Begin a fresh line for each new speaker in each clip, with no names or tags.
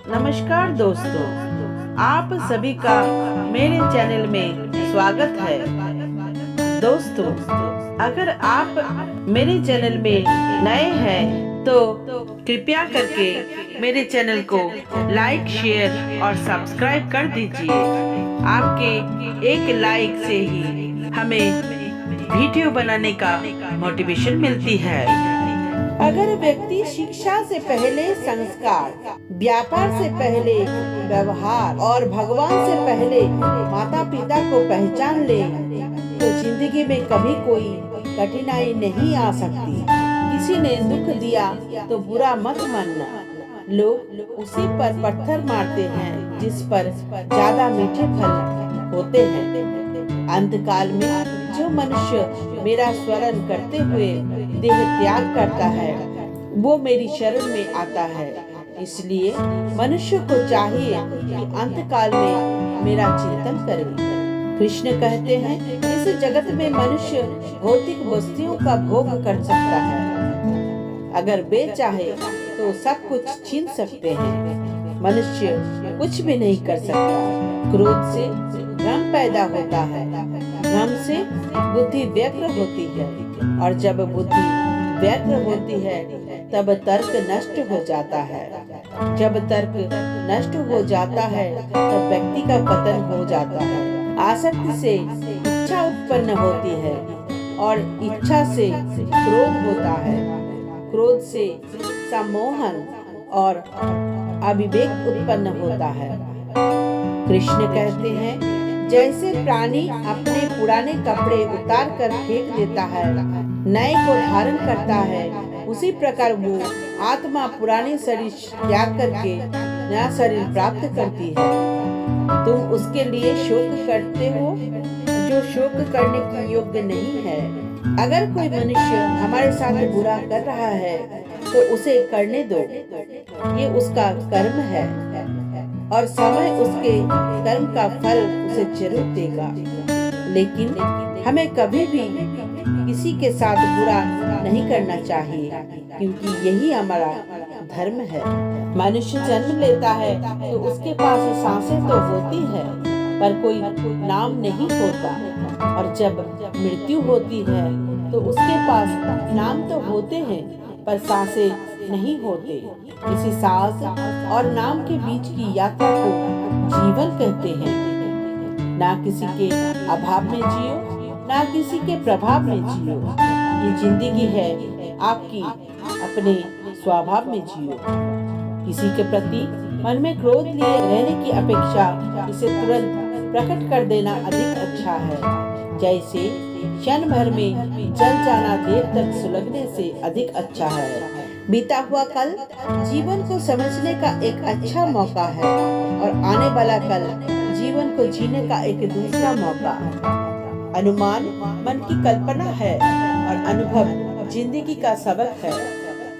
नमस्कार दोस्तों, आप सभी का मेरे चैनल में स्वागत है। दोस्तों, अगर आप मेरे चैनल में नए हैं तो कृपया करके मेरे चैनल को लाइक, शेयर और सब्सक्राइब कर दीजिए। आपके एक लाइक से ही हमें वीडियो बनाने का मोटिवेशन मिलती है।
अगर व्यक्ति शिक्षा से पहले संस्कार, व्यापार से पहले व्यवहार और भगवान से पहले माता पिता को पहचान ले तो जिंदगी में कभी कोई कठिनाई नहीं आ सकती। किसी ने दुख दिया तो बुरा मत मानना। लोग उसी पर पत्थर मारते हैं जिस पर ज्यादा मीठे फल होते हैं। अंतकाल में जो मनुष्य मेरा स्मरण करते हुए देह त्याग करता है वो मेरी शरण में आता है। इसलिए मनुष्य को चाहिए कि अंतकाल में मेरा चिंतन करे। कृष्ण कहते हैं, इस जगत में मनुष्य भौतिक वस्तुओं का भोग कर सकता है। अगर वे चाहे तो सब कुछ छीन सकते हैं। मनुष्य कुछ भी नहीं कर सकता। क्रोध से भ्रम पैदा होता है, भ्रम से बुद्धि व्यग्र होती है और जब बुद्धि व्यग्र होती है तब तर्क नष्ट हो जाता है। जब तर्क नष्ट हो जाता है तब व्यक्ति का पतन हो जाता है। आसक्ति से इच्छा उत्पन्न होती है और इच्छा से क्रोध होता है। क्रोध से सम्मोहन और अविवेक उत्पन्न होता है। कृष्ण कहते हैं, जैसे प्राणी अपने पुराने कपड़े उतार कर फेंक देता है, नए को धारण करता है, उसी प्रकार वो आत्मा पुराने शरीर त्याग करके नया शरीर प्राप्त करती है। तुम उसके लिए शोक करते हो जो शोक करने की योग्य नहीं है। अगर कोई मनुष्य हमारे साथ बुरा कर रहा है तो उसे करने दो, ये उसका कर्म है और समय उसके कर्म का फल उसे जरूर देगा। लेकिन हमें कभी भी किसी के साथ बुरा नहीं करना चाहिए, क्योंकि यही हमारा धर्म है। मनुष्य जन्म लेता है तो उसके पास सांसें तो होती है पर कोई नाम नहीं होता, और जब मृत्यु होती है तो उसके पास नाम तो होते हैं पर सांसें नहीं होते। इसी सांस और नाम के बीच की यात्रा को जीवन कहते हैं। ना किसी के अभाव में जियो, ना किसी के प्रभाव में जियो। ये जिंदगी है आपकी, अपने स्वभाव में जियो। किसी के प्रति मन में क्रोध लिए रहने की अपेक्षा इसे तुरंत प्रकट कर देना अधिक अच्छा है। जैसे क्षण भर में जल जाना देर तक सुलगने से अधिक अच्छा है। बीता हुआ कल जीवन को समझने का एक अच्छा मौका है और आने वाला कल जीवन को जीने का एक दूसरा मौका। अनुमान मन की कल्पना है और अनुभव जिंदगी का सबक है।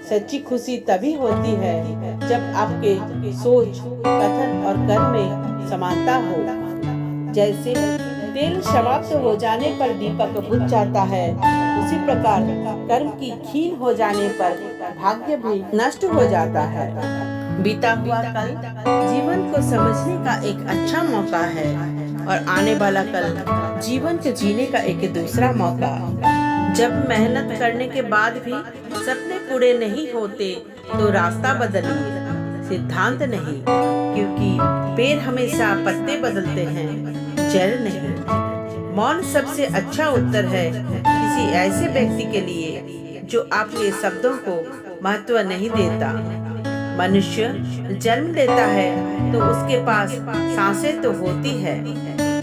सच्ची खुशी तभी होती है जब आपके सोच, कथन और कर्म में समानता हो। जैसे तेल समाप्त हो जाने पर दीपक बुझ जाता है, उसी प्रकार कर्म की क्षीण हो जाने पर भाग्य भी नष्ट हो जाता है। बीता हुआ कल जीवन को समझने का एक अच्छा मौका है और आने वाला कल जीवन को जीने का एक दूसरा मौका। जब मेहनत करने के बाद भी सपने पूरे नहीं होते तो रास्ता बदलिए, सिद्धांत नहीं, क्योंकि पेड़ हमेशा पत्ते बदलते हैं, जड़ नहीं। मौन सबसे अच्छा उत्तर है किसी ऐसे व्यक्ति के लिए जो आपके शब्दों को महत्व नहीं देता। मनुष्य जन्म लेता है तो उसके पास सांसें तो होती है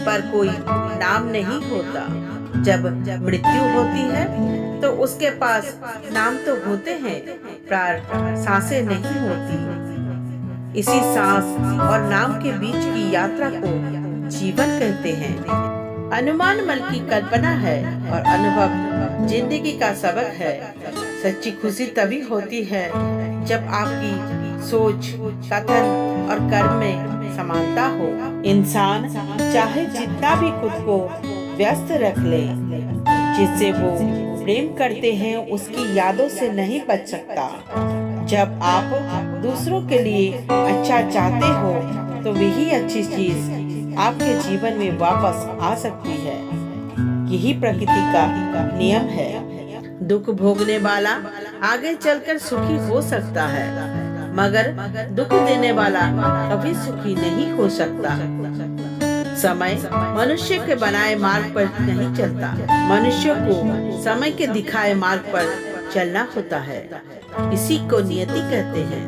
पर कोई नाम नहीं होता। जब मृत्यु होती है तो उसके पास नाम तो होते हैं पर सांसें नहीं होती। इसी सांस और नाम के बीच की यात्रा को जीवन कहते हैं। अनुमान मन की कल्पना है और अनुभव जिंदगी का सबक है। सच्ची खुशी तभी होती है जब आपकी सोच, कथन और कर्म में समानता हो। इंसान चाहे जितना भी खुद को व्यस्त रख ले, जिससे वो प्रेम करते हैं उसकी यादों से नहीं बच सकता। जब आप दूसरों के लिए अच्छा चाहते हो तो वही अच्छी चीज आपके जीवन में वापस आ सकती है। यही प्रकृति का नियम है। दुख भोगने वाला आगे चलकर सुखी हो सकता है, मगर दुख देने वाला कभी सुखी नहीं हो सकता। समय मनुष्य के बनाए मार्ग पर नहीं चलता, मनुष्य को समय के दिखाए मार्ग पर चलना होता है। इसी को नियति कहते हैं।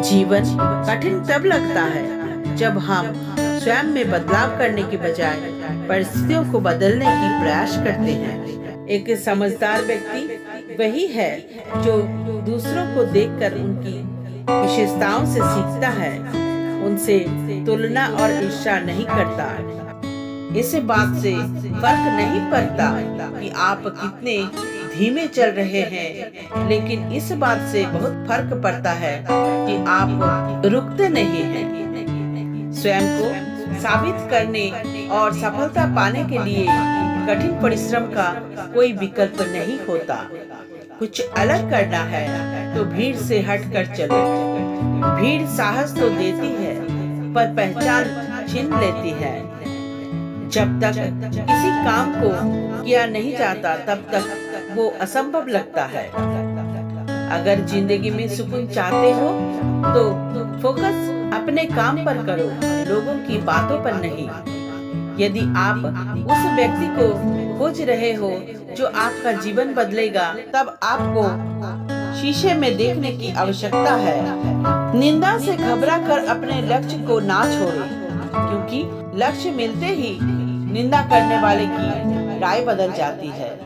जीवन कठिन तब लगता है जब हम स्वयं में बदलाव करने के बजाय परिस्थितियों को बदलने की प्रयास करते हैं। एक समझदार व्यक्ति वही है जो दूसरों को देखकर उनकी विशेषताओं से सीखता है, उनसे तुलना और ईर्ष्या नहीं करता। इस बात से फर्क नहीं पड़ता कि आप कितने धीमे चल रहे हैं, लेकिन इस बात से बहुत फर्क पड़ता है कि आप रुकते नहीं हैं। स्वयं को साबित करने और सफलता पाने के लिए कठिन परिश्रम का कोई विकल्प नहीं होता। कुछ अलग करना है तो भीड़ से हटकर चलो। भीड़ साहस तो देती है पर पहचान छीन लेती है। जब तक किसी काम को किया नहीं जाता तब तक वो असंभव लगता है। अगर जिंदगी में सुकून चाहते हो तो फोकस अपने काम पर करो, लोगों की बातों पर नहीं। यदि आप उस व्यक्ति को खोज रहे हो जो आपका जीवन बदलेगा, तब आपको शीशे में देखने की आवश्यकता है। निंदा से घबरा कर अपने लक्ष्य को ना छोड़ें, क्योंकि लक्ष्य मिलते ही निंदा करने वाले की राय बदल जाती है।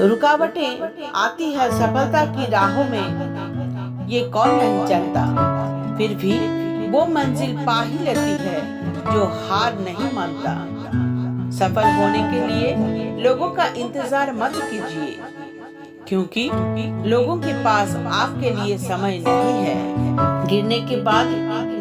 रुकावटें आती है सफलता की राहों में, ये कौन नहीं चाहता। फिर भी वो मंजिल पा ही लेती है जो हार नहीं मानता। सफल होने के लिए लोगों का इंतजार मत कीजिए, क्योंकि लोगों के पास आपके लिए समय नहीं है। गिरने के बाद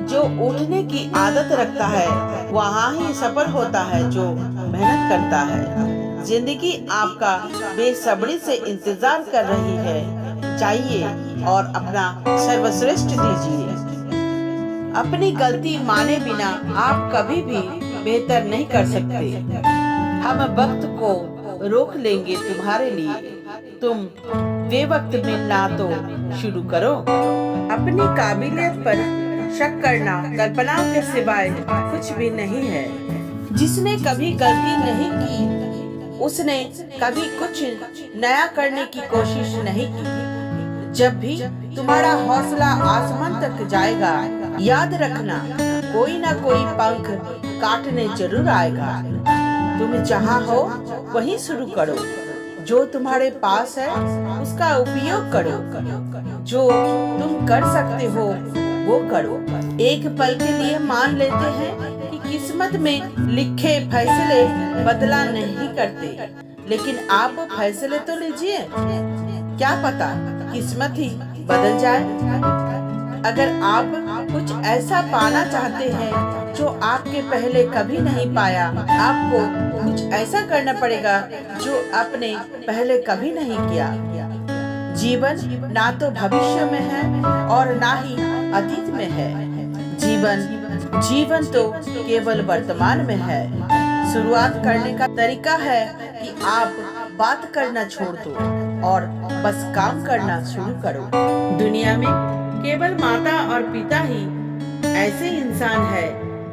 जो उठने की आदत रखता है वहाँ ही सफल होता है जो मेहनत करता है। जिंदगी आपका बेसब्री से इंतजार कर रही है, चाहिए और अपना सर्वश्रेष्ठ दीजिए। अपनी गलती माने बिना आप कभी भी बेहतर नहीं कर सकते। हम वक्त को रोक लेंगे तुम्हारे लिए, तुम बेवक्त मिलना तो शुरू करो। अपनी काबिलियत पर शक करना कल्पनाओं के सिवाय कुछ भी नहीं है। जिसने कभी गलती नहीं की उसने कभी कुछ नया करने की कोशिश नहीं की। जब भी तुम्हारा हौसला आसमान तक जाएगा, याद रखना कोई ना कोई पंख काटने जरूर आएगा। तुम जहाँ हो वहीं शुरू करो। जो तुम्हारे पास है उसका उपयोग करो। जो तुम कर सकते हो वो करो। एक पल के लिए मान लेते हैं कि किस्मत में लिखे फैसले बदला नहीं करते, लेकिन आप फैसले तो लीजिए, क्या पता किस्मत ही बदल जाए। अगर आप कुछ ऐसा पाना चाहते हैं जो आपके पहले कभी नहीं पाया, आपको कुछ ऐसा करना पड़ेगा जो आपने पहले कभी नहीं किया। जीवन ना तो भविष्य में है और ना ही अतीत में है। जीवन तो केवल वर्तमान में है। शुरुआत करने का तरीका है कि आप बात करना छोड़ दो और बस काम करना शुरू करो। दुनिया में केवल माता और पिता ही ऐसे इंसान है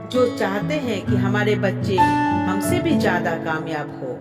जो चाहते हैं कि हमारे बच्चे हमसे भी ज्यादा कामयाब हो।